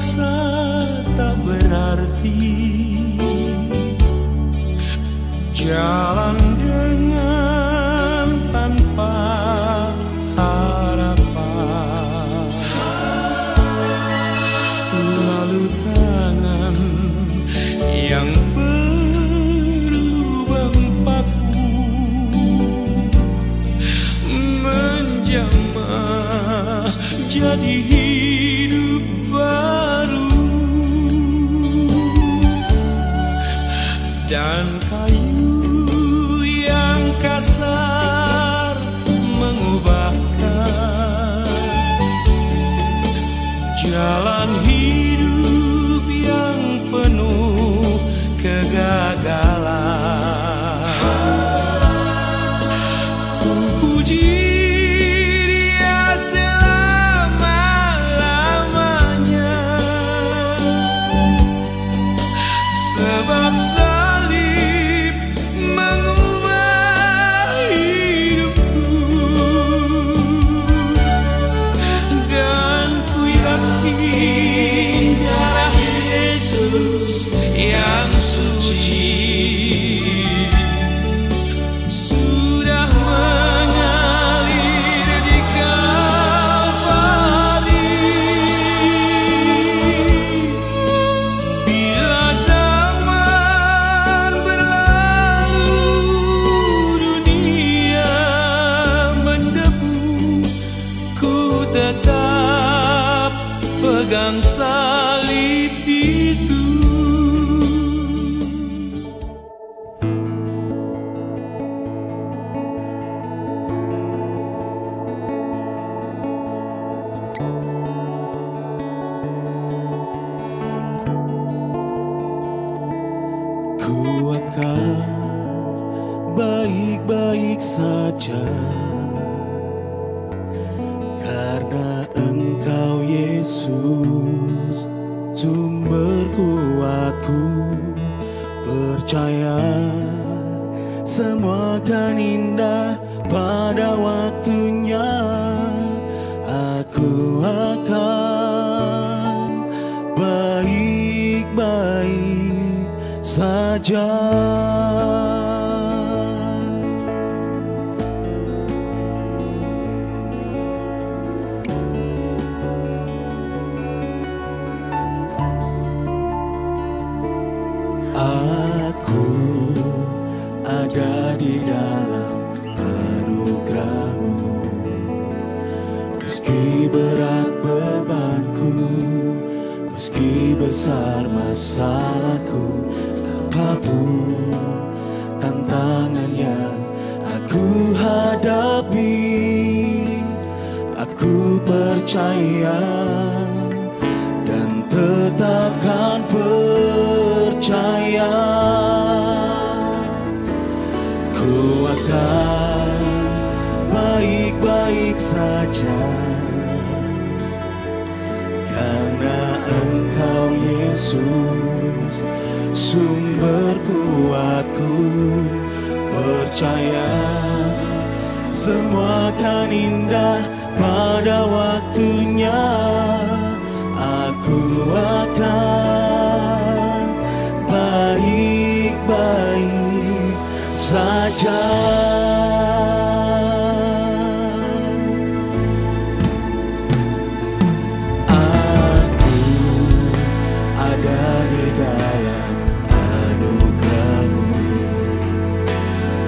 merasa tak berarti, jalan dengan tanpa harapan, lalu tangan yang berlubang paku menjamah jadi hidup baru, dan kayu yang kasar mengubahkan jalan hidup yang penuh kegagalan. Ku puji Dia selama-lamanya, sebab salib mengubah hidupku, dan ku yakin darah Yesus yang suci sudah mengalir di Kalvari. Bila zaman berlalu, dunia mendebu, ku tetap pegang salib itu. Ku akan baik-baik saja, karena Engkau Yesus sumber kuatku. Percaya semua akan indah pada waktunya. Aku akan baik-baik saja. Aku ada di dalam anugerah-Mu, meski berat bebanku, meski besar masalahku, apapun tantangan yang aku hadapi, aku percaya dan tetapkan percaya. Ku akan baik-baik saja, karena Engkau Yesus sumber kuatku. Percaya semua akan indah pada waktunya. Aku akan baik-baik saja. Aku ada di dalam anugerah-Mu,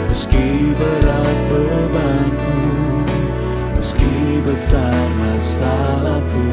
meski berat bebanku, meski besar masalahku,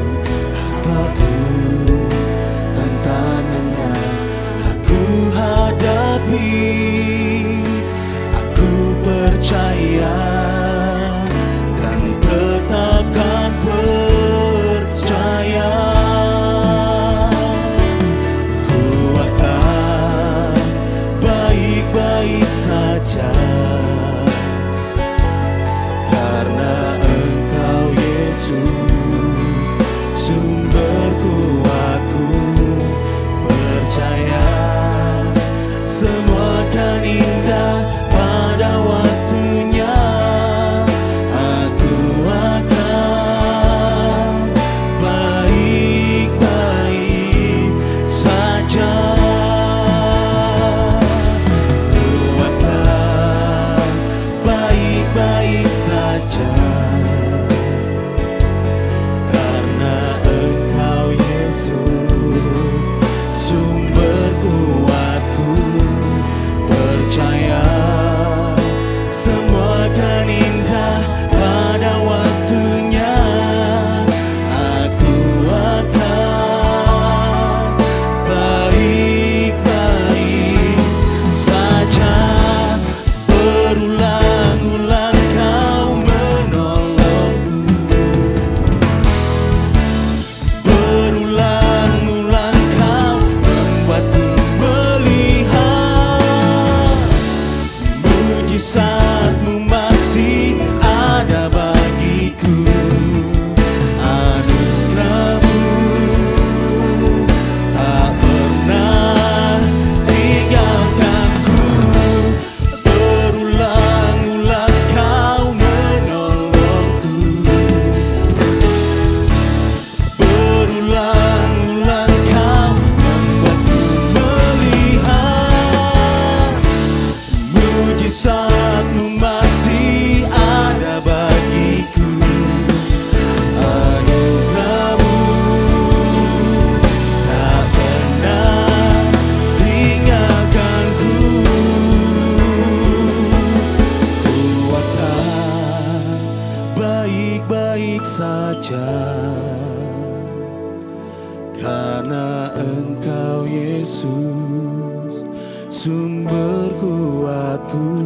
karena Engkau Yesus sumber kuatku.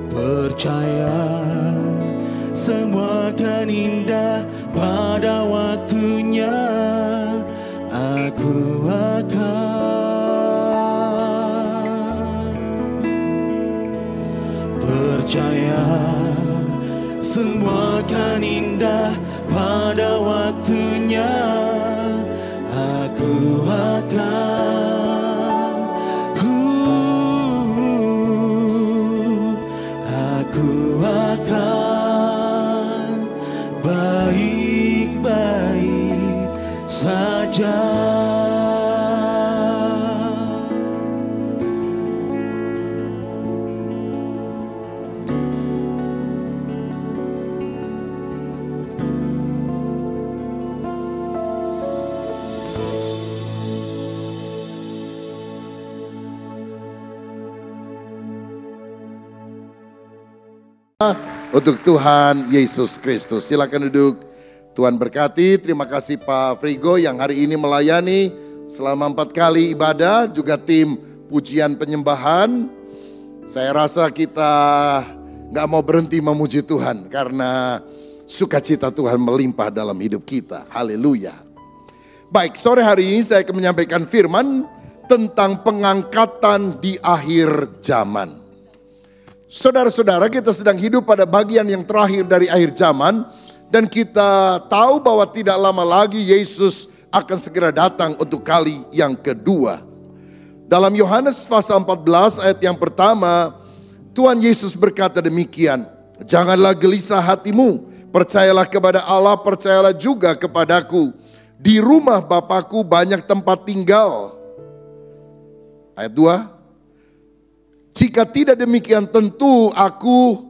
Percaya semua akan indah pada waktunya. Aku akan percaya semua akan indah pada waktunya. Aku akan baik-baik saja. Untuk Tuhan Yesus Kristus. Silakan duduk. Tuhan berkati. Terima kasih Pak Frigo yang hari ini melayani selama 4 kali ibadah, juga tim pujian penyembahan. Saya rasa kita gak mau berhenti memuji Tuhan karena sukacita Tuhan melimpah dalam hidup kita. Haleluya. Baik, sore hari ini saya akan menyampaikan firman tentang pengangkatan di akhir zaman. Saudara-saudara, kita sedang hidup pada bagian yang terakhir dari akhir zaman. Dan kita tahu bahwa tidak lama lagi Yesus akan segera datang untuk kali yang kedua. Dalam Yohanes pasal 14 ayat yang pertama, Tuhan Yesus berkata demikian. Janganlah gelisah hatimu, percayalah kepada Allah, percayalah juga kepadaku. Di rumah Bapa-Ku banyak tempat tinggal. Ayat 2. Jika tidak demikian tentu aku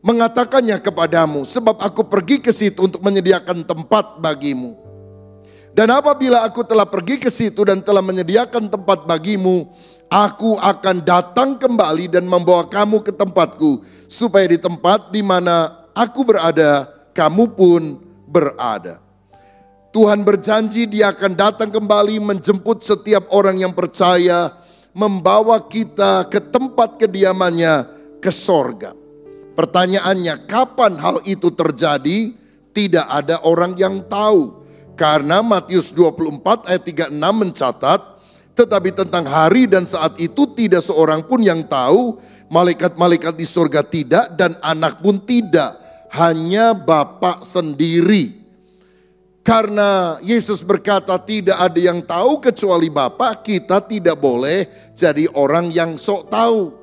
mengatakannya kepadamu, sebab aku pergi ke situ untuk menyediakan tempat bagimu. Dan apabila aku telah pergi ke situ dan telah menyediakan tempat bagimu, aku akan datang kembali dan membawa kamu ke tempatku, supaya di tempat di mana aku berada, kamu pun berada. Tuhan berjanji Dia akan datang kembali menjemput setiap orang yang percaya, membawa kita ke tempat kediamannya, ke sorga. Pertanyaannya, kapan hal itu terjadi? Tidak ada orang yang tahu. Karena Matius 24 ayat 36 mencatat, tetapi tentang hari dan saat itu tidak seorang pun yang tahu, malaikat-malaikat di sorga tidak, dan anak pun tidak, hanya Bapa sendiri. Karena Yesus berkata tidak ada yang tahu kecuali Bapa, kita tidak boleh jadi orang yang sok tahu.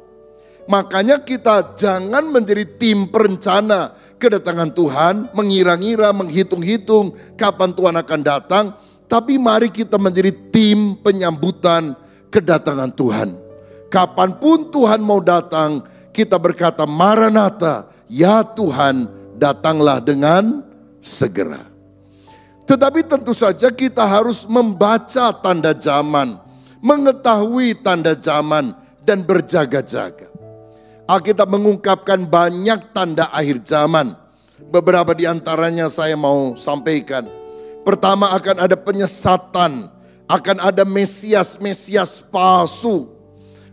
Makanya kita jangan menjadi tim perencana kedatangan Tuhan, mengira-ngira, menghitung-hitung kapan Tuhan akan datang. Tapi mari kita menjadi tim penyambutan kedatangan Tuhan. Kapanpun Tuhan mau datang, kita berkata Maranatha, ya Tuhan datanglah dengan segera. Tetapi tentu saja kita harus membaca tanda zaman, mengetahui tanda zaman, dan berjaga-jaga. Alkitab mengungkapkan banyak tanda akhir zaman. Beberapa di antaranya saya mau sampaikan. Pertama, akan ada penyesatan, akan ada mesias-mesias palsu.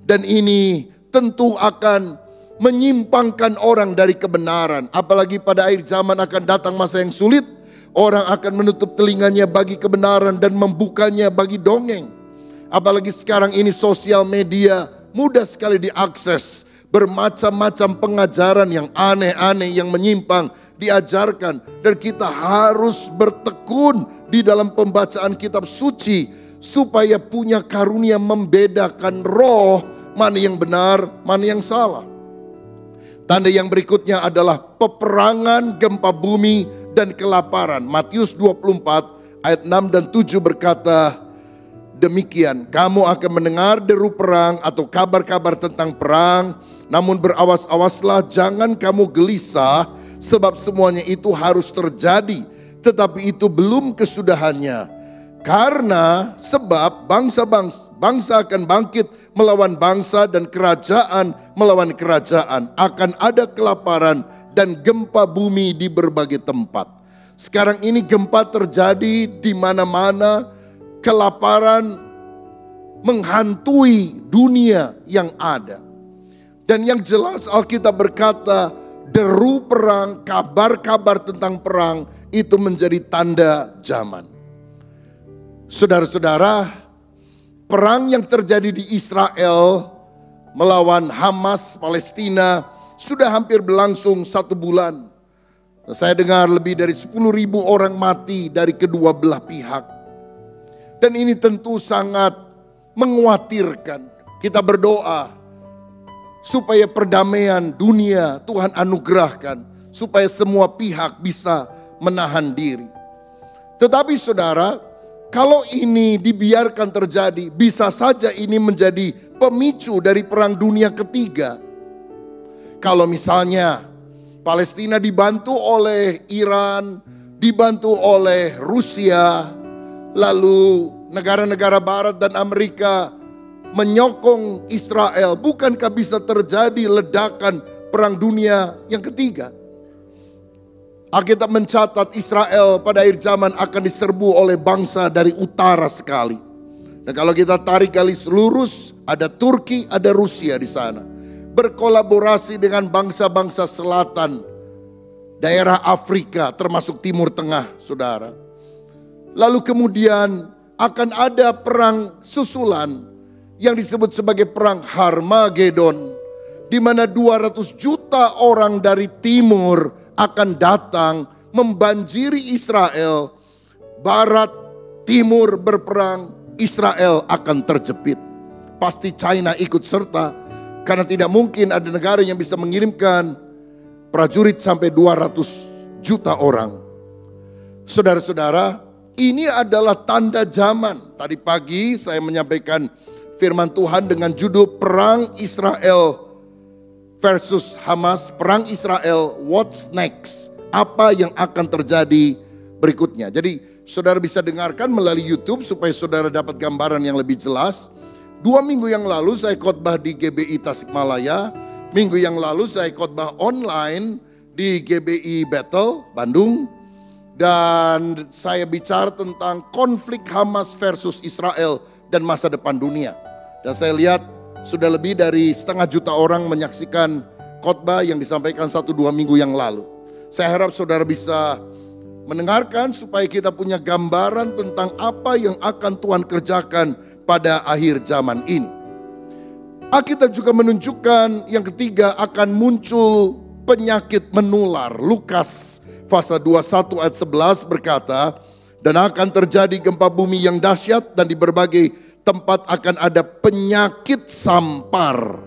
Dan ini tentu akan menyimpangkan orang dari kebenaran. Apalagi pada akhir zaman akan datang masa yang sulit. Orang akan menutup telinganya bagi kebenaran dan membukanya bagi dongeng. Apalagi sekarang ini sosial media mudah sekali diakses. Bermacam-macam pengajaran yang aneh-aneh, yang menyimpang diajarkan. Dan kita harus bertekun di dalam pembacaan kitab suci. Supaya punya karunia membedakan roh, mana yang benar, mana yang salah. Tanda yang berikutnya adalah peperangan, gempa bumi, dan kelaparan. Matius 24 ayat 6 dan 7 berkata demikian. Kamu akan mendengar deru perang atau kabar-kabar tentang perang. Namun berawas-awaslah, jangan kamu gelisah, sebab semuanya itu harus terjadi. Tetapi itu belum kesudahannya. Karena sebab bangsa akan bangkit melawan bangsa dan kerajaan melawan kerajaan. Akan ada kelaparan dan gempa bumi di berbagai tempat. Sekarang ini gempa terjadi di mana-mana, kelaparan menghantui dunia yang ada. Dan yang jelas Alkitab berkata, deru perang, kabar-kabar tentang perang itu menjadi tanda zaman. Saudara-saudara, perang yang terjadi di Israel melawan Hamas Palestina sudah hampir berlangsung 1 bulan. Saya dengar lebih dari 10.000 orang mati dari kedua belah pihak. Dan ini tentu sangat mengkhawatirkan. Kita berdoa supaya perdamaian dunia Tuhan anugerahkan, supaya semua pihak bisa menahan diri. Tetapi saudara, kalau ini dibiarkan terjadi, bisa saja ini menjadi pemicu dari perang dunia ketiga. Kalau misalnya Palestina dibantu oleh Iran, dibantu oleh Rusia, lalu negara-negara Barat dan Amerika menyokong Israel, bukankah bisa terjadi ledakan perang dunia yang ketiga? Alkitab mencatat Israel pada akhir zaman akan diserbu oleh bangsa dari utara sekali. Dan kalau kita tarik garis lurus, ada Turki, ada Rusia di sana. Berkolaborasi dengan bangsa-bangsa selatan, daerah Afrika termasuk Timur Tengah, saudara. Lalu kemudian akan ada perang susulan yang disebut sebagai perang Harmagedon, di mana 200 juta orang dari timur akan datang membanjiri Israel. Barat, timur berperang, Israel akan terjepit. Pasti China ikut serta, karena tidak mungkin ada negara yang bisa mengirimkan prajurit sampai 200 juta orang. Saudara-saudara, ini adalah tanda zaman. Tadi pagi saya menyampaikan firman Tuhan dengan judul Perang Israel versus Hamas. Perang Israel, what's next? Apa yang akan terjadi berikutnya? Jadi saudara bisa dengarkan melalui YouTube supaya saudara dapat gambaran yang lebih jelas. 2 minggu yang lalu saya khotbah di GBI Tasikmalaya. Minggu yang lalu saya khotbah online di GBI Battle, Bandung. Dan saya bicara tentang konflik Hamas versus Israel dan masa depan dunia. Dan saya lihat sudah lebih dari 500 juta orang menyaksikan khotbah yang disampaikan 1-2 minggu yang lalu. Saya harap saudara bisa mendengarkan supaya kita punya gambaran tentang apa yang akan Tuhan kerjakan pada akhir zaman ini. Alkitab juga menunjukkan yang ketiga akan muncul penyakit menular. Lukas pasal 21 ayat 11 berkata, dan akan terjadi gempa bumi yang dahsyat dan di berbagai tempat akan ada penyakit sampar.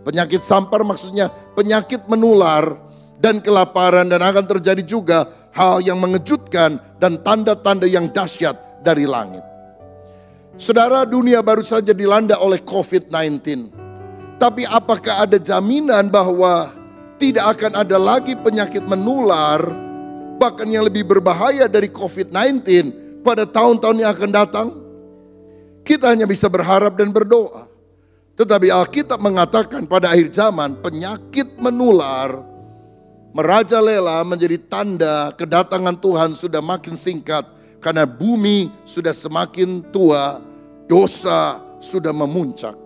Penyakit sampar maksudnya penyakit menular dan kelaparan, dan akan terjadi juga hal yang mengejutkan dan tanda-tanda yang dahsyat dari langit. Saudara, dunia baru saja dilanda oleh COVID-19. Tapi apakah ada jaminan bahwa tidak akan ada lagi penyakit menular, bahkan yang lebih berbahaya dari COVID-19 pada tahun-tahun yang akan datang? Kita hanya bisa berharap dan berdoa. Tetapi Alkitab mengatakan pada akhir zaman penyakit menular merajalela menjadi tanda kedatangan Tuhan sudah makin singkat. Karena bumi sudah semakin tua, dosa sudah memuncak.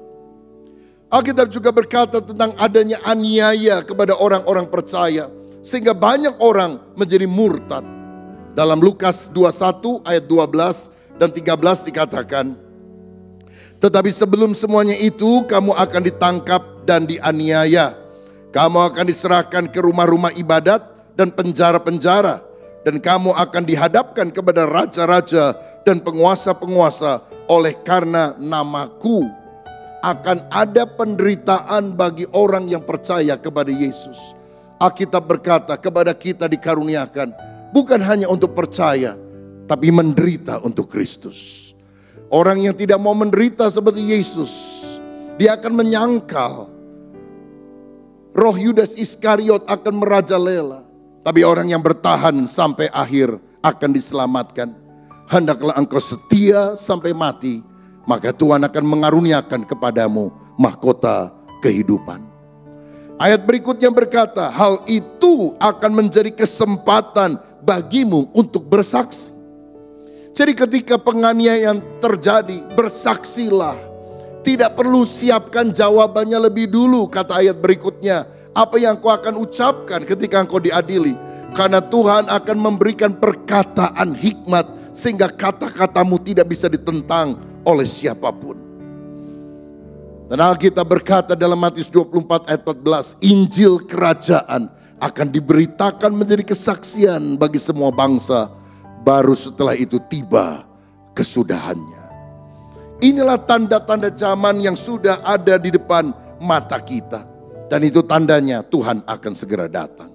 Alkitab juga berkata tentang adanya aniaya kepada orang-orang percaya, sehingga banyak orang menjadi murtad. Dalam Lukas 21 ayat 12 dan 13 dikatakan, tetapi sebelum semuanya itu kamu akan ditangkap dan dianiaya. Kamu akan diserahkan ke rumah-rumah ibadat dan penjara-penjara. Dan kamu akan dihadapkan kepada raja-raja dan penguasa-penguasa oleh karena namaku. Akan ada penderitaan bagi orang yang percaya kepada Yesus. Alkitab berkata kepada kita dikaruniakan bukan hanya untuk percaya, tapi menderita untuk Kristus. Orang yang tidak mau menderita seperti Yesus, dia akan menyangkal. Roh Yudas Iskariot akan merajalela. Tapi orang yang bertahan sampai akhir akan diselamatkan. Hendaklah engkau setia sampai mati, maka Tuhan akan mengaruniakan kepadamu mahkota kehidupan. Ayat berikutnya berkata, hal itu akan menjadi kesempatan bagimu untuk bersaksi. Jadi ketika penganiayaan terjadi, bersaksilah. Tidak perlu siapkan jawabannya lebih dulu, kata ayat berikutnya. Apa yang kau akan ucapkan ketika engkau diadili. Karena Tuhan akan memberikan perkataan hikmat, sehingga kata-katamu tidak bisa ditentang oleh siapapun. Dan Alkitab berkata dalam Matius 24 ayat 14, Injil kerajaan akan diberitakan menjadi kesaksian bagi semua bangsa. Baru setelah itu tiba kesudahannya. Inilah tanda-tanda zaman yang sudah ada di depan mata kita. Dan itu tandanya Tuhan akan segera datang.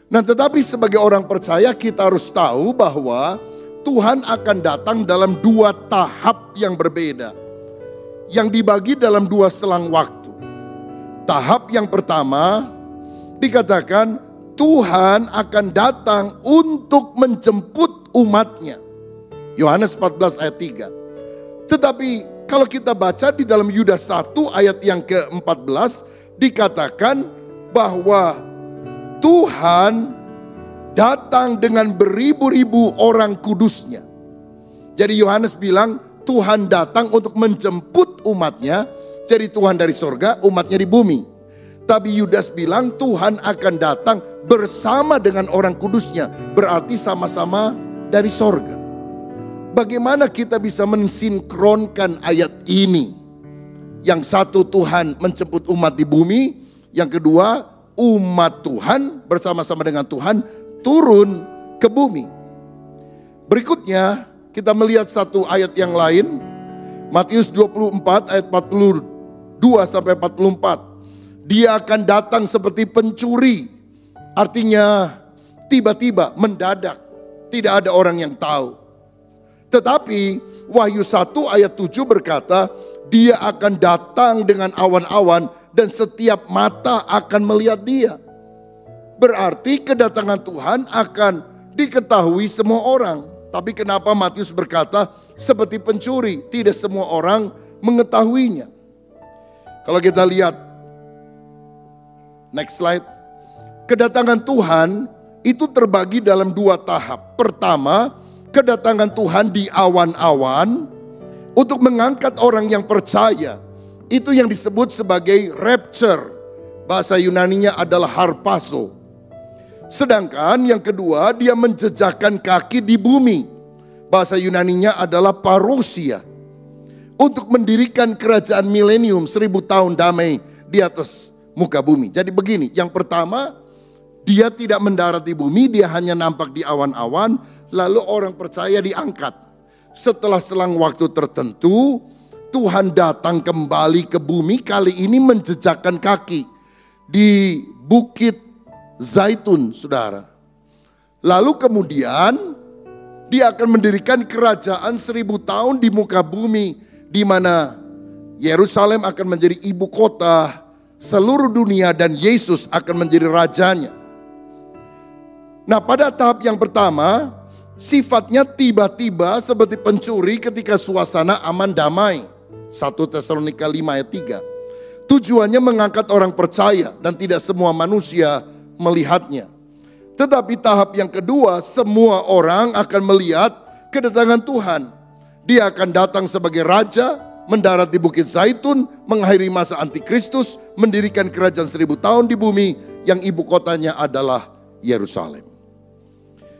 Nah, tetapi sebagai orang percaya kita harus tahu bahwa Tuhan akan datang dalam dua tahap yang berbeda. Yang dibagi dalam dua selang waktu. Tahap yang pertama dikatakan Tuhan akan datang untuk menjemput umatnya. Yohanes 14 ayat 3. Tetapi kalau kita baca di dalam Yudas 1 ayat yang ke-14 dikatakan bahwa Tuhan datang dengan beribu-ribu orang kudusnya. Jadi Yohanes bilang Tuhan datang untuk menjemput umatnya. Jadi Tuhan dari sorga, umatnya di bumi. Tapi Yudas bilang Tuhan akan datang bersama dengan orang kudusnya. Berarti sama-sama dari sorga. Bagaimana kita bisa mensinkronkan ayat ini? Yang satu Tuhan menjemput umat di bumi. Yang kedua umat Tuhan bersama-sama dengan Tuhan turun ke bumi. Berikutnya kita melihat satu ayat yang lain. Matius 24 ayat 42 sampai 44. Dia akan datang seperti pencuri. Artinya tiba-tiba, mendadak. Tidak ada orang yang tahu. Tetapi Wahyu 1 ayat 7 berkata, dia akan datang dengan awan-awan dan setiap mata akan melihat dia. Berarti kedatangan Tuhan akan diketahui semua orang. Tapi kenapa Matius berkata seperti pencuri? Tidak semua orang mengetahuinya. Kalau kita lihat next slide. Kedatangan Tuhan itu terbagi dalam dua tahap. Pertama, kedatangan Tuhan di awan-awan untuk mengangkat orang yang percaya. Itu yang disebut sebagai rapture. Bahasa Yunaninya adalah harpazo. Sedangkan yang kedua, dia menjejakkan kaki di bumi. Bahasa Yunaninya adalah parousia. Untuk mendirikan kerajaan milenium 1000 tahun damai di atas muka bumi. Jadi begini, yang pertama dia tidak mendarat di bumi, dia hanya nampak di awan-awan, lalu orang percaya diangkat. Setelah selang waktu tertentu, Tuhan datang kembali ke bumi, kali ini menjejakkan kaki di Bukit Zaitun, saudara. Lalu kemudian dia akan mendirikan kerajaan 1000 tahun di muka bumi, di mana Yerusalem akan menjadi ibu kota seluruh dunia dan Yesus akan menjadi rajanya. Nah, pada tahap yang pertama, sifatnya tiba-tiba seperti pencuri ketika suasana aman damai. 1 Tesalonika 5 ayat 3. Tujuannya mengangkat orang percaya dan tidak semua manusia melihatnya. Tetapi tahap yang kedua, semua orang akan melihat kedatangan Tuhan. Dia akan datang sebagai raja, mendarat di Bukit Zaitun, mengakhiri masa antikristus, mendirikan kerajaan 1000 tahun di bumi yang ibu kotanya adalah Yerusalem.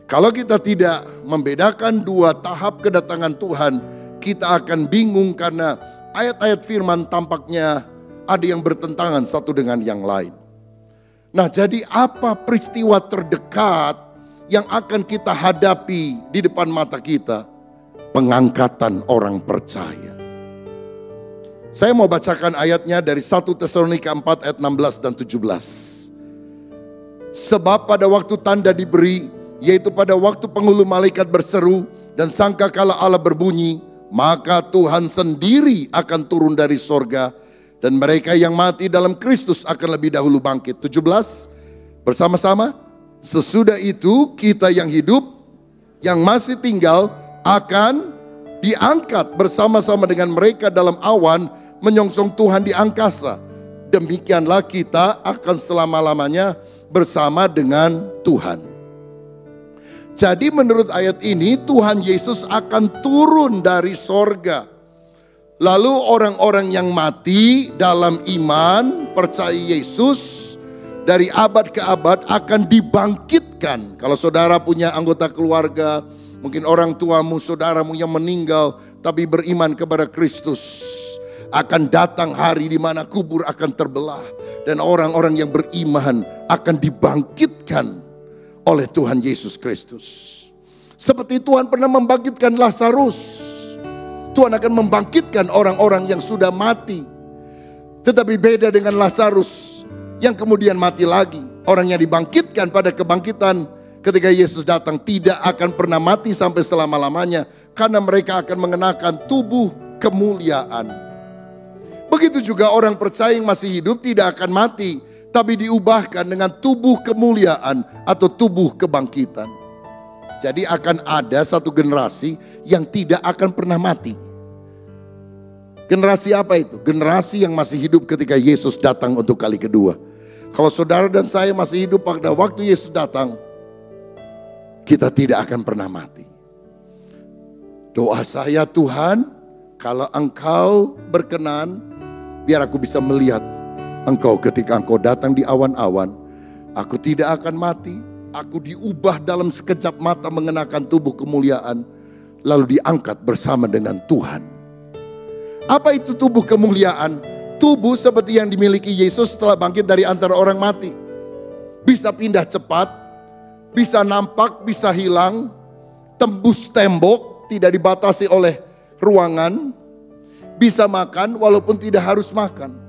Kalau kita tidak membedakan dua tahap kedatangan Tuhan, kita akan bingung karena ayat-ayat firman tampaknya ada yang bertentangan satu dengan yang lain. Nah, jadi apa peristiwa terdekat yang akan kita hadapi di depan mata kita? Pengangkatan orang percaya. Saya mau bacakan ayatnya dari 1 Tesalonika 4 ayat 16 dan 17. Sebab pada waktu tanda diberi, yaitu pada waktu penghulu malaikat berseru dan sangkakala Allah berbunyi, maka Tuhan sendiri akan turun dari sorga dan mereka yang mati dalam Kristus akan lebih dahulu bangkit. 17 bersama-sama. Sesudah itu kita yang hidup, yang masih tinggal akan diangkat bersama-sama dengan mereka dalam awan menyongsong Tuhan di angkasa. Demikianlah kita akan selama-lamanya bersama dengan Tuhan. Jadi menurut ayat ini Tuhan Yesus akan turun dari sorga. Lalu orang-orang yang mati dalam iman percaya Yesus dari abad ke abad akan dibangkitkan. Kalau saudara punya anggota keluarga, mungkin orang tuamu, saudaramu yang meninggal tapi beriman kepada Kristus, akan datang hari di mana kubur akan terbelah dan orang-orang yang beriman akan dibangkitkan oleh Tuhan Yesus Kristus. Seperti Tuhan pernah membangkitkan Lazarus, Tuhan akan membangkitkan orang-orang yang sudah mati. Tetapi beda dengan Lazarus yang kemudian mati lagi. Orang yang dibangkitkan pada kebangkitan ketika Yesus datang tidak akan pernah mati sampai selama-lamanya, karena mereka akan mengenakan tubuh kemuliaan. Begitu juga orang percaya yang masih hidup tidak akan mati, tapi diubahkan dengan tubuh kemuliaan atau tubuh kebangkitan. Jadi akan ada satu generasi yang tidak akan pernah mati. Generasi apa itu? Generasi yang masih hidup ketika Yesus datang untuk kali kedua. Kalau saudara dan saya masih hidup pada waktu Yesus datang, kita tidak akan pernah mati. Doa saya, Tuhan, kalau Engkau berkenan, biar aku bisa melihat Engkau ketika Engkau datang di awan-awan. Aku tidak akan mati. Aku diubah dalam sekejap mata mengenakan tubuh kemuliaan. Lalu diangkat bersama dengan Tuhan. Apa itu tubuh kemuliaan? Tubuh seperti yang dimiliki Yesus setelah bangkit dari antara orang mati. Bisa pindah cepat, bisa nampak, bisa hilang, tembus tembok, tidak dibatasi oleh ruangan. Bisa makan walaupun tidak harus makan.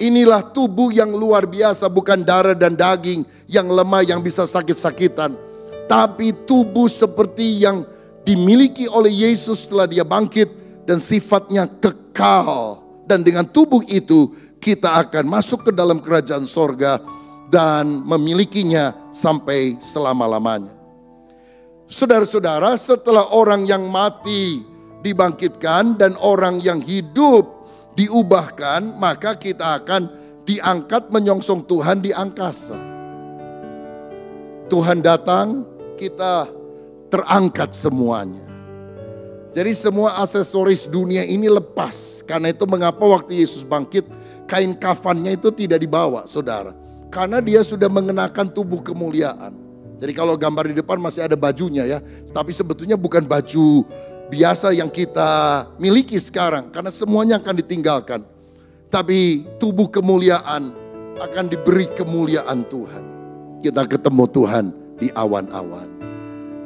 Inilah tubuh yang luar biasa, bukan darah dan daging yang lemah yang bisa sakit-sakitan. Tapi tubuh seperti yang dimiliki oleh Yesus setelah dia bangkit dan sifatnya kekal. Dan dengan tubuh itu kita akan masuk ke dalam kerajaan sorga dan memilikinya sampai selama-lamanya. Saudara-saudara, setelah orang yang mati dibangkitkan dan orang yang hidup diubahkan, maka kita akan diangkat menyongsong Tuhan di angkasa. Tuhan datang, kita terangkat semuanya. Jadi semua aksesoris dunia ini lepas. Karena itu mengapa waktu Yesus bangkit, kain kafannya itu tidak dibawa, saudara. Karena dia sudah mengenakan tubuh kemuliaan. Jadi kalau gambar di depan masih ada bajunya ya. Tapi sebetulnya bukan baju biasa yang kita miliki sekarang, karena semuanya akan ditinggalkan. Tapi tubuh kemuliaan akan diberi kemuliaan Tuhan. Kita ketemu Tuhan di awan-awan.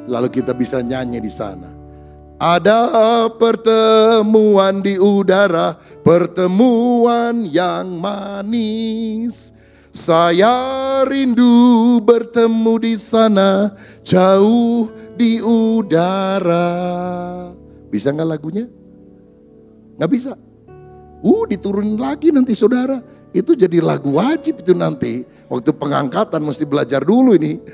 Lalu kita bisa nyanyi di sana. Ada pertemuan di udara, pertemuan yang manis. Saya rindu bertemu di sana, jauh di udara. Bisa nggak lagunya? Nggak bisa. Diturunin lagi nanti saudara. Itu jadi lagu wajib itu nanti. Waktu pengangkatan mesti belajar dulu ini.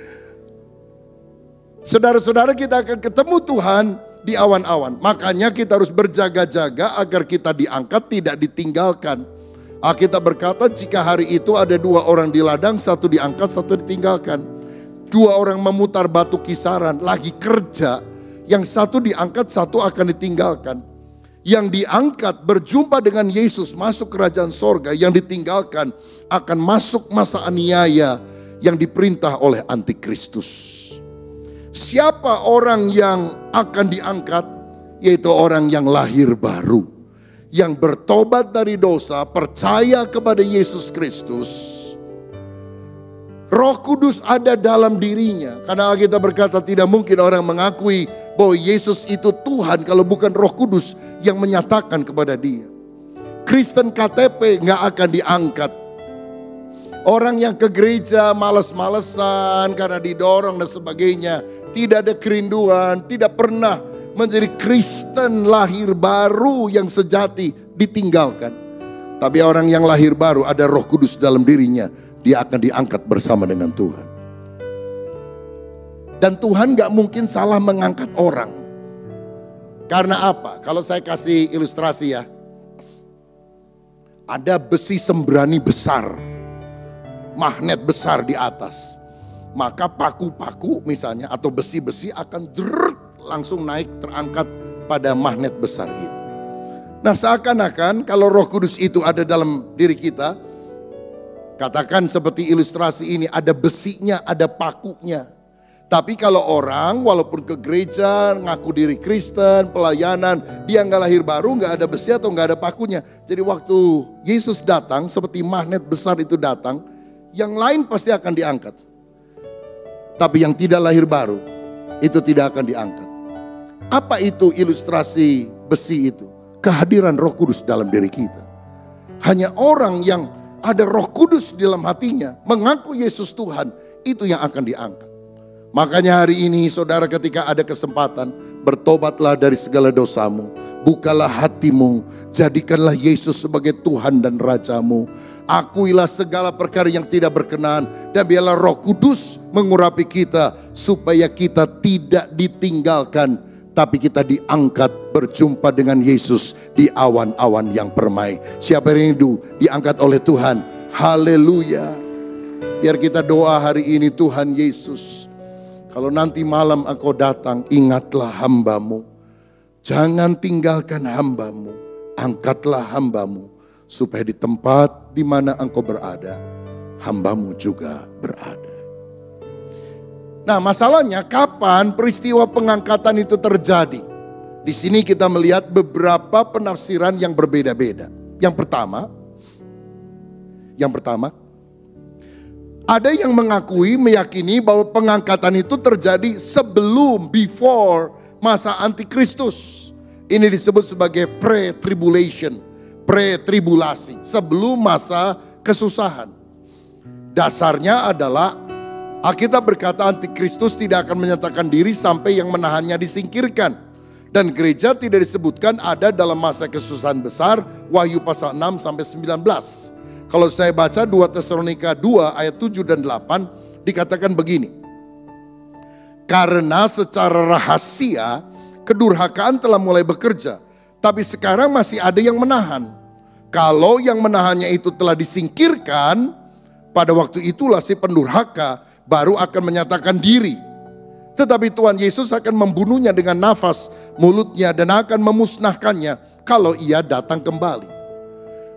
Saudara-saudara, kita akan ketemu Tuhan di awan-awan. Makanya kita harus berjaga-jaga agar kita diangkat, tidak ditinggalkan. Alkitab berkata jika hari itu ada 2 orang di ladang, satu diangkat, satu ditinggalkan. 2 orang memutar batu kisaran, lagi kerja. Yang satu diangkat, satu akan ditinggalkan. Yang diangkat berjumpa dengan Yesus, masuk kerajaan sorga. Yang ditinggalkan akan masuk masa aniaya yang diperintah oleh antikristus. Siapa orang yang akan diangkat? Yaitu orang yang lahir baru. Yang bertobat dari dosa, percaya kepada Yesus Kristus. Roh Kudus ada dalam dirinya. Karena kita berkata tidak mungkin orang mengakui bahwa Yesus itu Tuhan kalau bukan Roh Kudus yang menyatakan kepada dia. Kristen KTP gak akan diangkat. Orang yang ke gereja males-malesan karena didorong dan sebagainya. Tidak ada kerinduan, tidak pernah menjadi Kristen lahir baru yang sejati, ditinggalkan. Tapi orang yang lahir baru ada Roh Kudus dalam dirinya, dia akan diangkat bersama dengan Tuhan. Dan Tuhan gak mungkin salah mengangkat orang. Karena apa? Kalau saya kasih ilustrasi ya. Ada besi sembrani besar, magnet besar di atas. maka paku-paku misalnya atau besi-besi akan langsung naik terangkat pada magnet besar itu. Nah, seakan-akan kalau Roh Kudus itu ada dalam diri kita, katakan seperti ilustrasi ini, ada besinya, ada pakunya. Tapi kalau orang walaupun ke gereja, ngaku diri Kristen, pelayanan, dia nggak lahir baru, nggak ada besi atau nggak ada pakunya. Jadi waktu Yesus datang, seperti magnet besar itu datang, yang lain pasti akan diangkat. Tapi yang tidak lahir baru, itu tidak akan diangkat. Apa itu ilustrasi besi itu? Kehadiran Roh Kudus dalam diri kita. Hanya orang yang ada Roh Kudus di dalam hatinya, mengaku Yesus Tuhan, itu yang akan diangkat. Makanya hari ini saudara, ketika ada kesempatan, bertobatlah dari segala dosamu, bukalah hatimu, jadikanlah Yesus sebagai Tuhan dan Rajamu. Akuilah segala perkara yang tidak berkenan, dan biarlah Roh Kudus mengurapi kita supaya kita tidak ditinggalkan, tapi kita diangkat berjumpa dengan Yesus di awan-awan yang permai. Siapa yang rindu diangkat oleh Tuhan? Haleluya. Biar kita doa hari ini, Tuhan Yesus, kalau nanti malam Engkau datang, ingatlah hamba-Mu. Jangan tinggalkan hamba-Mu. Angkatlah hamba-Mu. Supaya di tempat di mana Engkau berada, hamba-Mu juga berada. Nah, masalahnya kapan peristiwa pengangkatan itu terjadi? Di sini kita melihat beberapa penafsiran yang berbeda-beda. Yang pertama, ada yang meyakini bahwa pengangkatan itu terjadi sebelum, before masa antikristus. Ini disebut sebagai pre-tribulation, pre-tribulasi, sebelum masa kesusahan. Dasarnya adalah Alkitab berkata antikristus tidak akan menyatakan diri sampai yang menahannya disingkirkan. Dan gereja tidak disebutkan ada dalam masa kesusahan besar, Wahyu pasal 6 sampai 19. Kalau saya baca 2 Tesalonika 2 ayat 7 dan 8 dikatakan begini. Karena secara rahasia kedurhakaan telah mulai bekerja, tapi sekarang masih ada yang menahan. Kalau yang menahannya itu telah disingkirkan, pada waktu itulah si pendurhaka baru akan menyatakan diri. Tetapi Tuhan Yesus akan membunuhnya dengan nafas mulutnya dan akan memusnahkannya kalau ia datang kembali.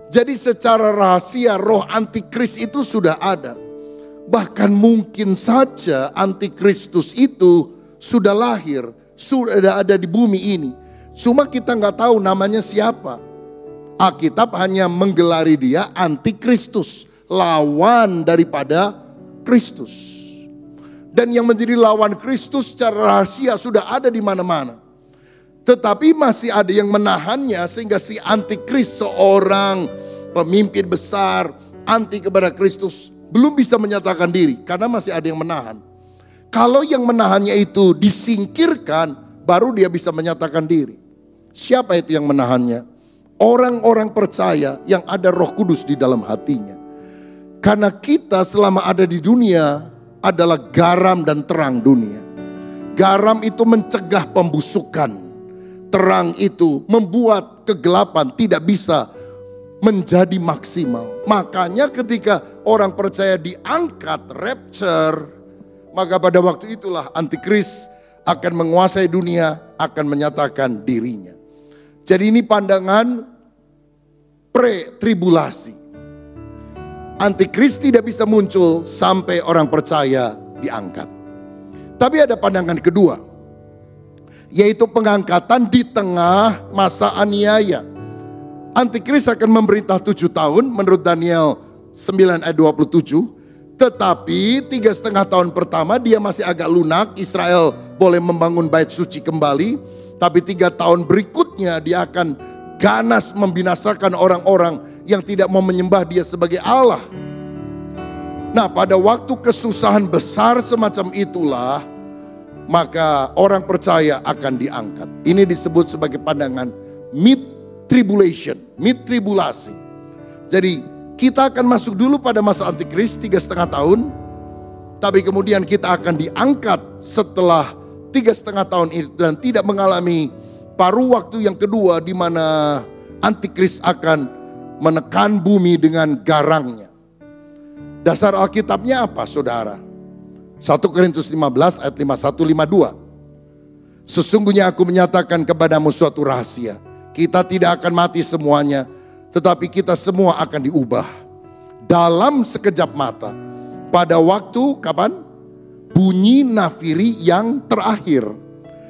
Jadi secara rahasia roh antikris itu sudah ada. Bahkan mungkin saja antikristus itu sudah lahir, sudah ada di bumi ini. Cuma kita nggak tahu namanya siapa. Alkitab hanya menggelari dia antikristus, lawan daripada Kristus. Dan yang menjadi lawan Kristus secara rahasia sudah ada di mana-mana. Tetapi masih ada yang menahannya sehingga si antikris, seorang pemimpin besar anti kepada Kristus, belum bisa menyatakan diri karena masih ada yang menahan. Kalau yang menahannya itu disingkirkan, baru dia bisa menyatakan diri. Siapa itu yang menahannya? Orang-orang percaya yang ada Roh Kudus di dalam hatinya. Karena kita selama ada di dunia adalah garam dan terang dunia. Garam itu mencegah pembusukan. Terang itu membuat kegelapan tidak bisa menjadi maksimal. Makanya ketika orang percaya diangkat, rapture, maka pada waktu itulah antikris akan menguasai dunia, akan menyatakan dirinya. Jadi ini pandangan pre-tribulasi. Antikris tidak bisa muncul sampai orang percaya diangkat. Tapi ada pandangan kedua, yaitu pengangkatan di tengah masa aniaya. Antikris akan memerintah 7 tahun menurut Daniel 9 ayat 27. Tetapi 3,5 tahun pertama dia masih agak lunak. Israel boleh membangun bait suci kembali. Tapi 3 tahun berikutnya dia akan ganas membinasakan orang-orang yang tidak mau menyembah dia sebagai Allah. Nah, pada waktu kesusahan besar semacam itulah, maka orang percaya akan diangkat. Ini disebut sebagai pandangan mid-tribulation, mid-tribulasi. Jadi kita akan masuk dulu pada masa antikris 3,5 tahun. Tapi kemudian kita akan diangkat setelah 3,5 tahun itu dan tidak mengalami paruh waktu yang kedua di mana antikris akan menekan bumi dengan garangnya. Dasar Alkitabnya apa, saudara? 1 Korintus 15 ayat 51-52. Sesungguhnya aku menyatakan kepadamu suatu rahasia. Kita tidak akan mati semuanya, tetapi kita semua akan diubah dalam sekejap mata. Pada waktu kapan? Bunyi nafiri yang terakhir.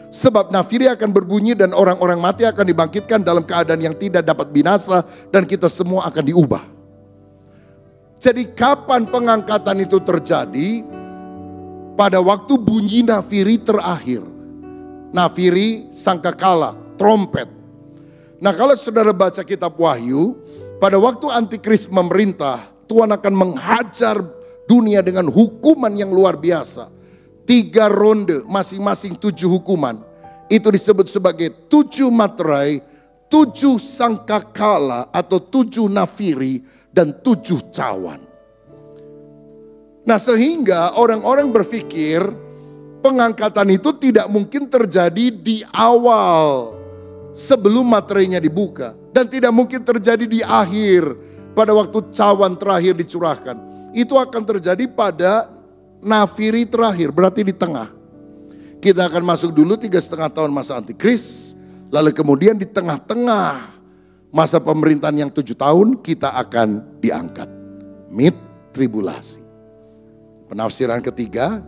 Sebab nafiri akan berbunyi dan orang-orang mati akan dibangkitkan dalam keadaan yang tidak dapat binasa, dan kita semua akan diubah. Jadi kapan pengangkatan itu terjadi? Pada waktu bunyi nafiri terakhir. Nafiri sangkakala, trompet. Nah, kalau saudara baca kitab Wahyu, pada waktu antikris memerintah, Tuhan akan menghajar dunia dengan hukuman yang luar biasa. 3 ronde, masing-masing 7 hukuman. Itu disebut sebagai 7 materai, 7 sangkakala atau 7 nafiri, dan 7 cawan. Nah, sehingga orang-orang berpikir pengangkatan itu tidak mungkin terjadi di awal sebelum materainya dibuka. Dan tidak mungkin terjadi di akhir pada waktu cawan terakhir dicurahkan. Itu akan terjadi pada nafiri terakhir, berarti di tengah. Kita akan masuk dulu 3,5 tahun masa antikris. Lalu kemudian di tengah-tengah masa pemerintahan yang 7 tahun kita akan diangkat. Mid tribulasi. Penafsiran ketiga,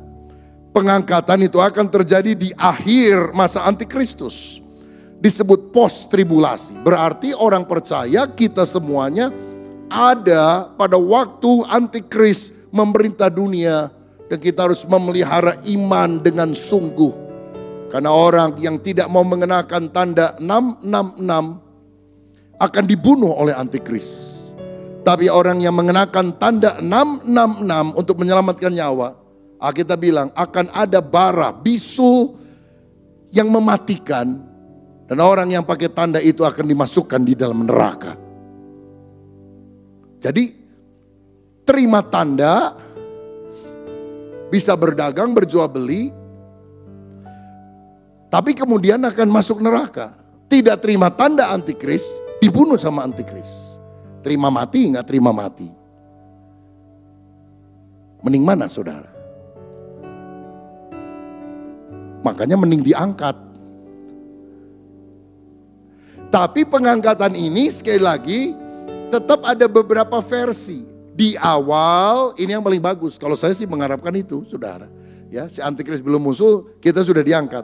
pengangkatan itu akan terjadi di akhir masa antikristus. Disebut post tribulasi. Berarti orang percaya kita semuanya ada pada waktu antikris memerintah dunia. Dan kita harus memelihara iman dengan sungguh. Karena orang yang tidak mau mengenakan tanda 666 akan dibunuh oleh antikris. Tapi orang yang mengenakan tanda 666 untuk menyelamatkan nyawa, kita bilang akan ada bara, bisul yang mematikan. Dan orang yang pakai tanda itu akan dimasukkan di dalam neraka. Jadi terima tanda, bisa berdagang, berjual beli, tapi kemudian akan masuk neraka. Tidak terima tanda antikris, dibunuh sama antikris. Terima mati, enggak terima mati. Mending mana saudara? Makanya mending diangkat. Tapi pengangkatan ini sekali lagi tetap ada beberapa versi. Di awal ini yang paling bagus. Kalau saya sih mengharapkan itu saudara. Ya, si antikris belum muncul, kita sudah diangkat.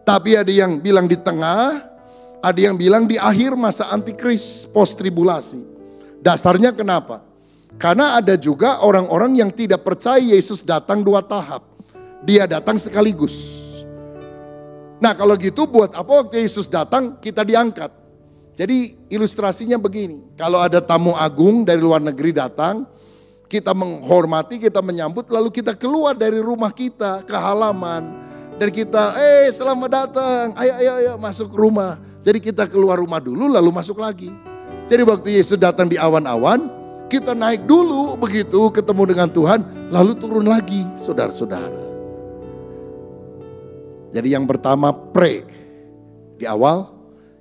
Tapi ada yang bilang di tengah, ada yang bilang di akhir masa antikris, post tribulasi. Dasarnya kenapa? Karena ada juga orang-orang yang tidak percaya Yesus datang 2 tahap. Dia datang sekaligus. Nah kalau gitu buat apa waktu Yesus datang kita diangkat? Jadi ilustrasinya begini. Kalau ada tamu agung dari luar negeri datang, kita menghormati, kita menyambut, lalu kita keluar dari rumah kita ke halaman. Dan kita, selamat datang, ayo masuk rumah. Jadi kita keluar rumah dulu lalu masuk lagi. Jadi waktu Yesus datang di awan-awan, kita naik dulu begitu ketemu dengan Tuhan, lalu turun lagi saudara-saudara. Jadi yang pertama pre, di awal,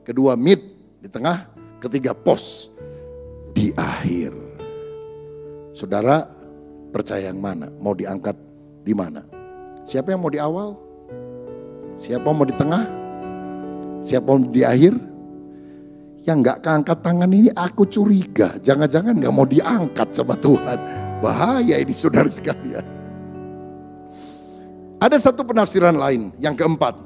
kedua mid, di tengah, ketiga post, di akhir. Saudara percaya yang mana? Mau diangkat di mana? Siapa yang mau di awal? Siapa mau di tengah? Siapa mau di akhir? Yang gak keangkat tangan ini aku curiga. Jangan-jangan gak mau diangkat sama Tuhan. Bahaya ini saudara sekalian. Ada satu penafsiran lain, yang keempat.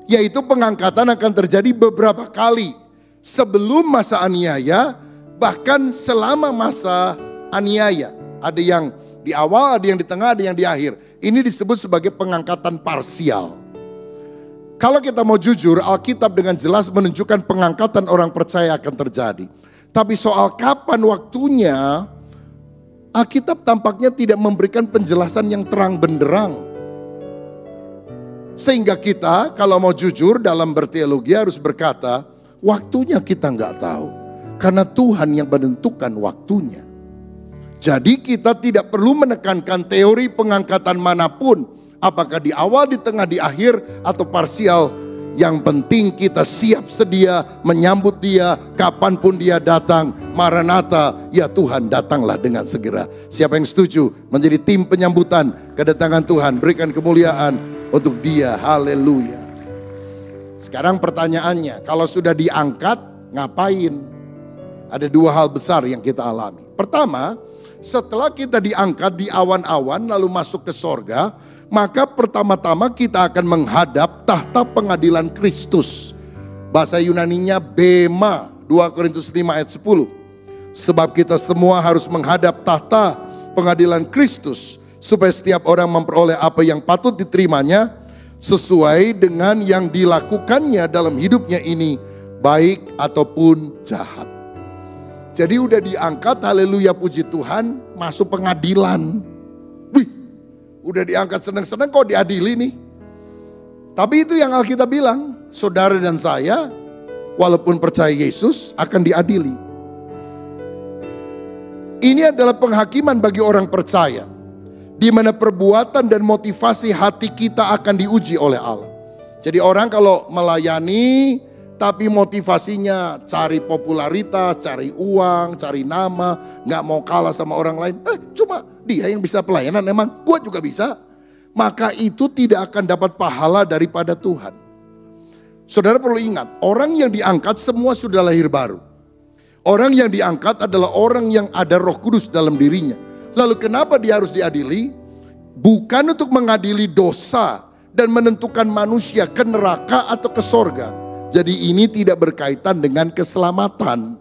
Yaitu pengangkatan akan terjadi beberapa kali. Sebelum masa aniaya, bahkan selama masa aniaya. Ada yang di awal, ada yang di tengah, ada yang di akhir. Ini disebut sebagai pengangkatan parsial. Kalau kita mau jujur, Alkitab dengan jelas menunjukkan pengangkatan orang percaya akan terjadi. Tapi soal kapan waktunya, Alkitab tampaknya tidak memberikan penjelasan yang terang benderang. Sehingga kita kalau mau jujur dalam berteologi harus berkata, waktunya kita nggak tahu. Karena Tuhan yang menentukan waktunya. Jadi kita tidak perlu menekankan teori pengangkatan manapun. Apakah di awal, di tengah, di akhir, atau parsial. Yang penting kita siap sedia menyambut dia kapanpun dia datang. Maranatha, ya Tuhan datanglah dengan segera. Siapa yang setuju menjadi tim penyambutan kedatangan Tuhan? Berikan kemuliaan untuk dia. Haleluya. Sekarang pertanyaannya, kalau sudah diangkat ngapain? Ada dua hal besar yang kita alami. Pertama, setelah kita diangkat di awan-awan lalu masuk ke sorga, maka pertama-tama kita akan menghadap tahta pengadilan Kristus. Bahasa Yunaninya bema, 2 Korintus 5 ayat 10. Sebab kita semua harus menghadap tahta pengadilan Kristus, supaya setiap orang memperoleh apa yang patut diterimanya sesuai dengan yang dilakukannya dalam hidupnya ini, baik ataupun jahat. Jadi udah diangkat, haleluya puji Tuhan, masuk pengadilan. Wih, udah diangkat senang-senang kok diadili nih. Tapi itu yang Alkitab bilang, saudara dan saya walaupun percaya Yesus akan diadili. Ini adalah penghakiman bagi orang percaya, di mana perbuatan dan motivasi hati kita akan diuji oleh Allah. Jadi orang kalau melayani tapi motivasinya cari popularitas, cari uang, cari nama, gak mau kalah sama orang lain. Cuma dia yang bisa pelayanan, emang gua juga bisa. Maka itu tidak akan dapat pahala daripada Tuhan. Saudara perlu ingat, orang yang diangkat semua sudah lahir baru. Orang yang diangkat adalah orang yang ada Roh Kudus dalam dirinya. Lalu kenapa dia harus diadili? Bukan untuk mengadili dosa dan menentukan manusia ke neraka atau ke sorga. Jadi ini tidak berkaitan dengan keselamatan.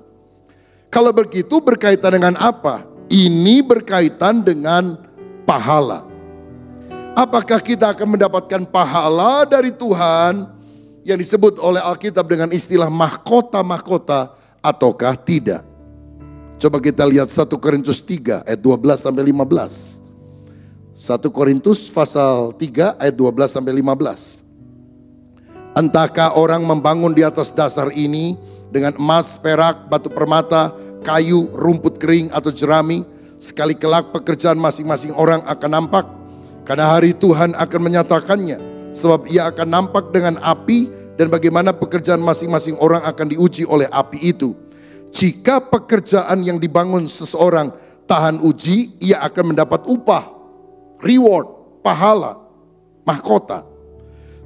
Kalau begitu berkaitan dengan apa? Ini berkaitan dengan pahala. Apakah kita akan mendapatkan pahala dari Tuhan yang disebut oleh Alkitab dengan istilah mahkota-mahkota ataukah tidak? Coba kita lihat 1 Korintus 3 ayat 12 sampai 15. 1 Korintus pasal 3 ayat 12 sampai 15. Entahkah orang membangun di atas dasar ini dengan emas, perak, batu permata, kayu, rumput kering atau jerami, sekali kelak pekerjaan masing-masing orang akan nampak, karena hari Tuhan akan menyatakannya, sebab ia akan nampak dengan api, dan bagaimana pekerjaan masing-masing orang akan diuji oleh api itu. Jika pekerjaan yang dibangun seseorang tahan uji, ia akan mendapat upah, reward, pahala, mahkota.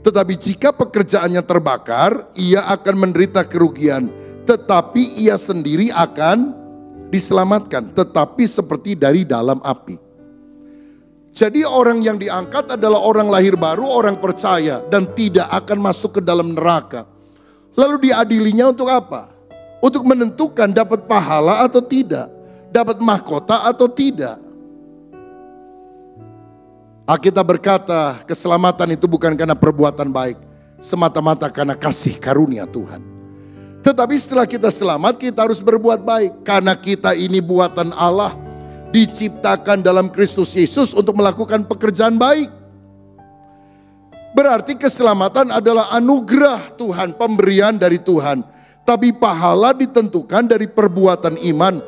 Tetapi jika pekerjaannya terbakar, ia akan menderita kerugian, tetapi ia sendiri akan diselamatkan, tetapi seperti dari dalam api. Jadi orang yang diangkat adalah orang lahir baru, orang percaya, dan tidak akan masuk ke dalam neraka. Lalu diadilinya untuk apa? Untuk menentukan dapat pahala atau tidak, dapat mahkota atau tidak. Alkitab berkata, keselamatan itu bukan karena perbuatan baik, semata-mata karena kasih karunia Tuhan. Tetapi setelah kita selamat, kita harus berbuat baik. Karena kita ini buatan Allah, diciptakan dalam Kristus Yesus untuk melakukan pekerjaan baik. Berarti keselamatan adalah anugerah Tuhan, pemberian dari Tuhan. Tapi pahala ditentukan dari perbuatan iman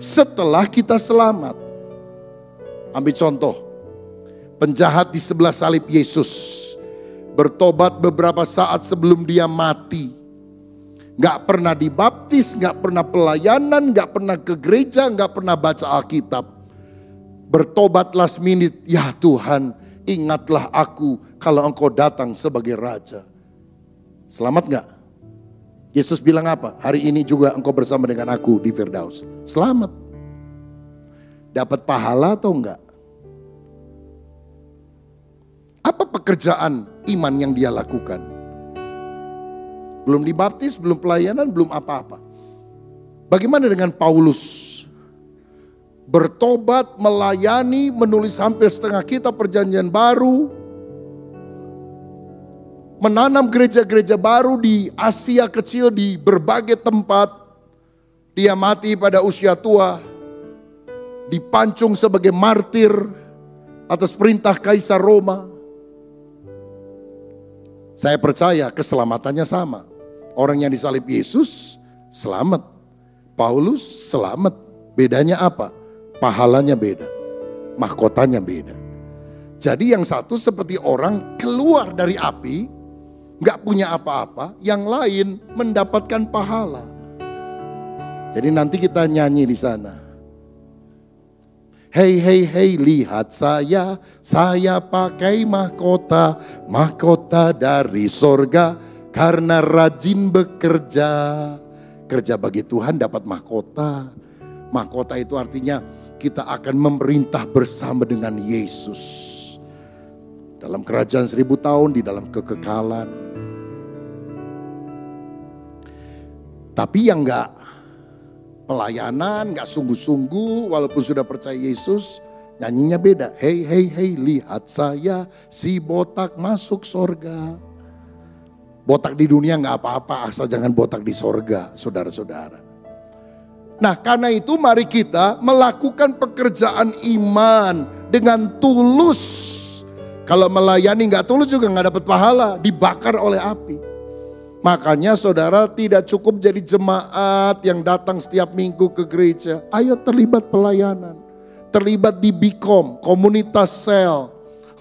setelah kita selamat. Ambil contoh. Penjahat di sebelah salib Yesus bertobat beberapa saat sebelum dia mati. Gak pernah dibaptis, gak pernah pelayanan, gak pernah ke gereja, gak pernah baca Alkitab. Bertobat last minute, ya Tuhan ingatlah aku kalau engkau datang sebagai Raja. Selamat gak? Yesus bilang apa? Hari ini juga engkau bersama dengan aku di Firdaus. Selamat. Dapat pahala atau enggak? Apa pekerjaan iman yang dia lakukan? Belum dibaptis, belum pelayanan, belum apa-apa. Bagaimana dengan Paulus? Bertobat, melayani, menulis hampir setengah kitab perjanjian baru. Menanam gereja-gereja baru di Asia kecil, di berbagai tempat. Dia mati pada usia tua. Dipancung sebagai martir atas perintah Kaisar Roma. Saya percaya keselamatannya sama. Orang yang disalib Yesus selamat. Paulus selamat. Bedanya apa? Pahalanya beda. Mahkotanya beda. Jadi yang satu seperti orang keluar dari api. nggak punya apa-apa, yang lain mendapatkan pahala. Jadi nanti kita nyanyi di sana. Hei, hei, hei, lihat saya pakai mahkota, mahkota dari sorga, karena rajin bekerja. Kerja bagi Tuhan dapat mahkota. Mahkota itu artinya kita akan memerintah bersama dengan Yesus. Dalam kerajaan 1000 tahun, di dalam kekekalan. Tapi yang enggak pelayanan, enggak sungguh-sungguh, walaupun sudah percaya Yesus, nyanyinya beda. Hei, hei, hei, lihat saya, si botak masuk sorga. Botak di dunia enggak apa-apa, asal jangan botak di sorga, saudara-saudara. Nah, karena itu mari kita melakukan pekerjaan iman dengan tulus. Kalau melayani nggak tulus juga nggak dapat pahala, dibakar oleh api. Makanya saudara tidak cukup jadi jemaat yang datang setiap minggu ke gereja. Ayo terlibat pelayanan, terlibat di Bikom, komunitas sel,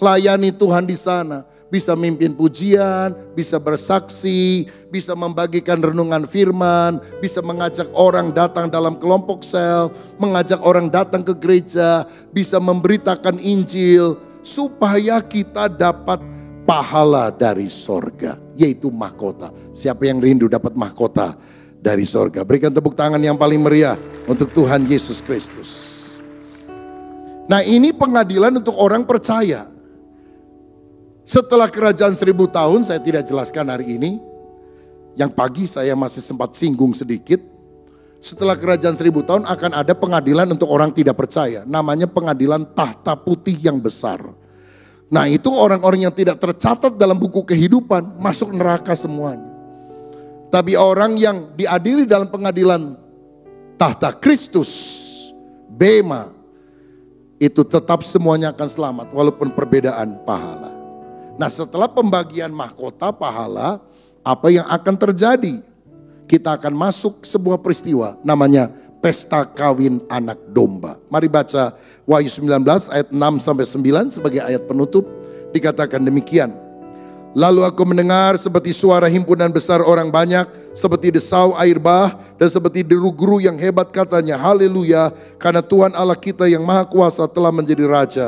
layani Tuhan di sana. Bisa mimpin pujian, bisa bersaksi, bisa membagikan renungan firman, bisa mengajak orang datang dalam kelompok sel, mengajak orang datang ke gereja, bisa memberitakan Injil, supaya kita dapat pahala dari sorga, yaitu mahkota. Siapa yang rindu dapat mahkota dari sorga? Berikan tepuk tangan yang paling meriah untuk Tuhan Yesus Kristus. Nah, ini pengadilan untuk orang percaya. Setelah kerajaan 1000 tahun, saya tidak jelaskan hari ini. Yang pagi saya masih sempat singgung sedikit. Setelah kerajaan 1000 tahun akan ada pengadilan untuk orang tidak percaya. Namanya pengadilan tahta putih yang besar. Nah, itu orang-orang yang tidak tercatat dalam buku kehidupan masuk neraka semuanya. Tapi orang yang diadili dalam pengadilan tahta Kristus, Bema, itu tetap semuanya akan selamat walaupun perbedaan pahala. Nah, setelah pembagian mahkota pahala, apa yang akan terjadi? Kita akan masuk sebuah peristiwa namanya pesta kawin anak domba. Mari baca Wahyu 19 ayat 6-9 sebagai ayat penutup. Dikatakan demikian. Lalu aku mendengar seperti suara himpunan besar orang banyak, seperti desau air bah, dan seperti deru guru yang hebat, katanya, haleluya, karena Tuhan Allah kita yang maha kuasa telah menjadi raja.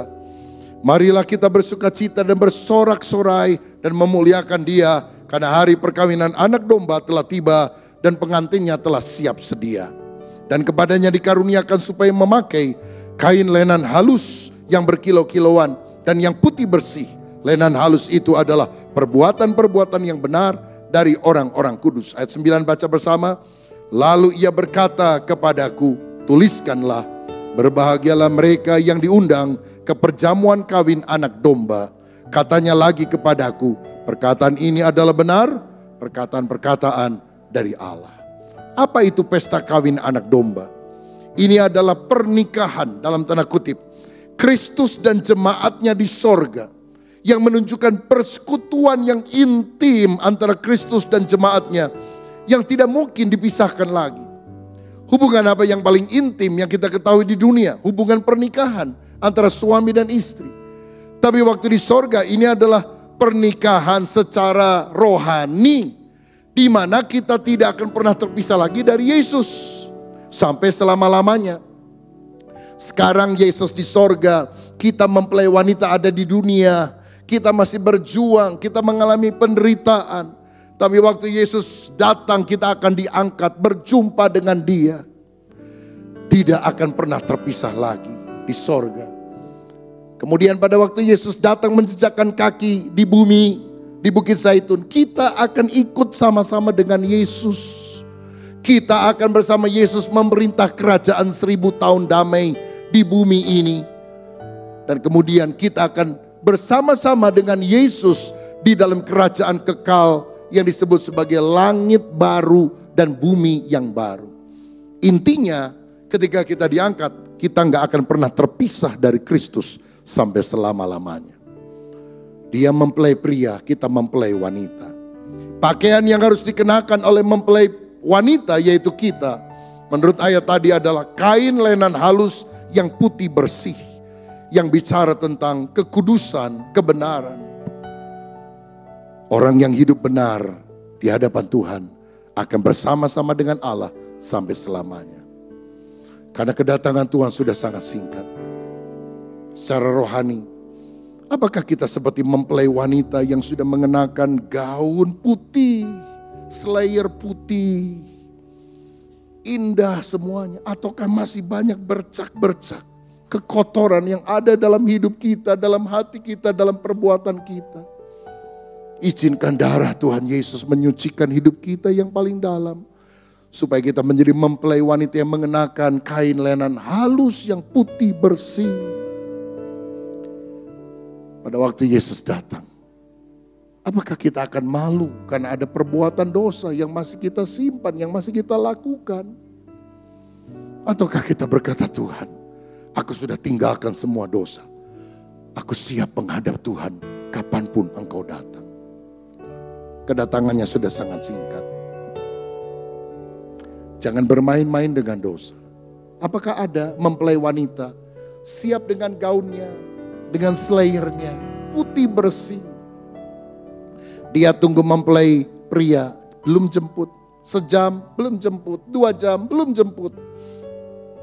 Marilah kita bersukacita dan bersorak-sorai dan memuliakan Dia, karena hari perkawinan anak domba telah tiba dan pengantinnya telah siap sedia. Dan kepadanya dikaruniakan supaya memakai kain lenan halus yang berkilau-kilauan dan yang putih bersih. Lenan halus itu adalah perbuatan-perbuatan yang benar dari orang-orang kudus. Ayat 9 baca bersama. Lalu ia berkata kepadaku, tuliskanlah, berbahagialah mereka yang diundang ke perjamuan kawin anak domba. Katanya lagi kepadaku, perkataan ini adalah benar, perkataan-perkataan dari Allah. Apa itu pesta kawin anak domba? Ini adalah pernikahan dalam tanda kutip Kristus dan jemaatnya di sorga, yang menunjukkan persekutuan yang intim antara Kristus dan jemaatnya yang tidak mungkin dipisahkan lagi. Hubungan apa yang paling intim yang kita ketahui di dunia? Hubungan pernikahan antara suami dan istri. Tapi waktu di sorga ini adalah pernikahan secara rohani, di mana kita tidak akan pernah terpisah lagi dari Yesus sampai selama-lamanya. Sekarang Yesus di sorga, kita mempelai wanita ada di dunia, kita masih berjuang, kita mengalami penderitaan. Tapi waktu Yesus datang, kita akan diangkat berjumpa dengan Dia. Tidak akan pernah terpisah lagi di sorga. Kemudian pada waktu Yesus datang menjejakkan kaki di bumi, di Bukit Zaitun, kita akan ikut sama-sama dengan Yesus. Kita akan bersama Yesus memerintah kerajaan 1000 tahun damai di bumi ini. Dan kemudian kita akan bersama-sama dengan Yesus di dalam kerajaan kekal yang disebut sebagai langit baru dan bumi yang baru. Intinya ketika kita diangkat, kita nggak akan pernah terpisah dari Kristus sampai selama-lamanya. Dia mempelai pria, kita mempelai wanita. Pakaian yang harus dikenakan oleh mempelai wanita yaitu kita, menurut ayat tadi adalah kain lenan halus yang putih bersih, yang bicara tentang kekudusan, kebenaran. Orang yang hidup benar di hadapan Tuhan akan bersama-sama dengan Allah sampai selamanya. Karena kedatangan Tuhan sudah sangat singkat. Secara rohani, apakah kita seperti mempelai wanita yang sudah mengenakan gaun putih, slayer putih, indah semuanya? Ataukah masih banyak bercak-bercak kekotoran yang ada dalam hidup kita, dalam hati kita, dalam perbuatan kita? Izinkan darah Tuhan Yesus menyucikan hidup kita yang paling dalam. Supaya kita menjadi mempelai wanita yang mengenakan kain lenan halus yang putih bersih. Pada waktu Yesus datang, apakah kita akan malu karena ada perbuatan dosa yang masih kita simpan, yang masih kita lakukan? Ataukah kita berkata, Tuhan, aku sudah tinggalkan semua dosa. Aku siap menghadap Tuhan kapanpun Engkau datang. Kedatangannya sudah sangat singkat. Jangan bermain-main dengan dosa. Apakah ada mempelai wanita siap dengan gaunnya, dengan slayernya, putih bersih. Dia tunggu mempelai pria, belum jemput. Sejam, belum jemput. 2 jam, belum jemput.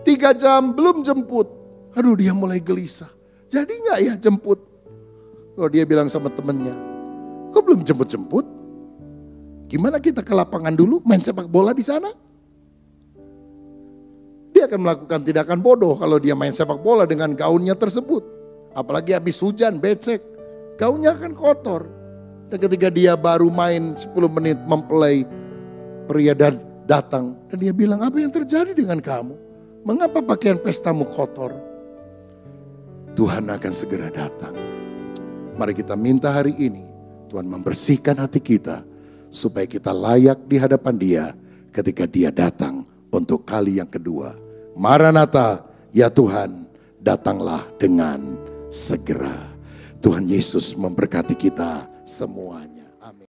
3 jam, belum jemput. Aduh, dia mulai gelisah. Jadi gak ya jemput? Lalu dia bilang sama temannya, kok belum jemput-jemput? Gimana kita ke lapangan dulu main sepak bola di sana? Dia akan melakukan tindakan bodoh kalau dia main sepak bola dengan gaunnya tersebut. Apalagi habis hujan, becek. Gaunnya akan kotor. Dan ketika dia baru main 10 menit mempelai pria datang. Dan dia bilang, apa yang terjadi dengan kamu? Mengapa pakaian pestamu kotor? Tuhan akan segera datang. Mari kita minta hari ini Tuhan membersihkan hati kita. Supaya kita layak di hadapan Dia ketika Dia datang untuk kali yang kedua. Maranatha, ya Tuhan, datanglah dengan segera. Tuhan Yesus memberkati kita semuanya. Amin.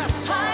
atas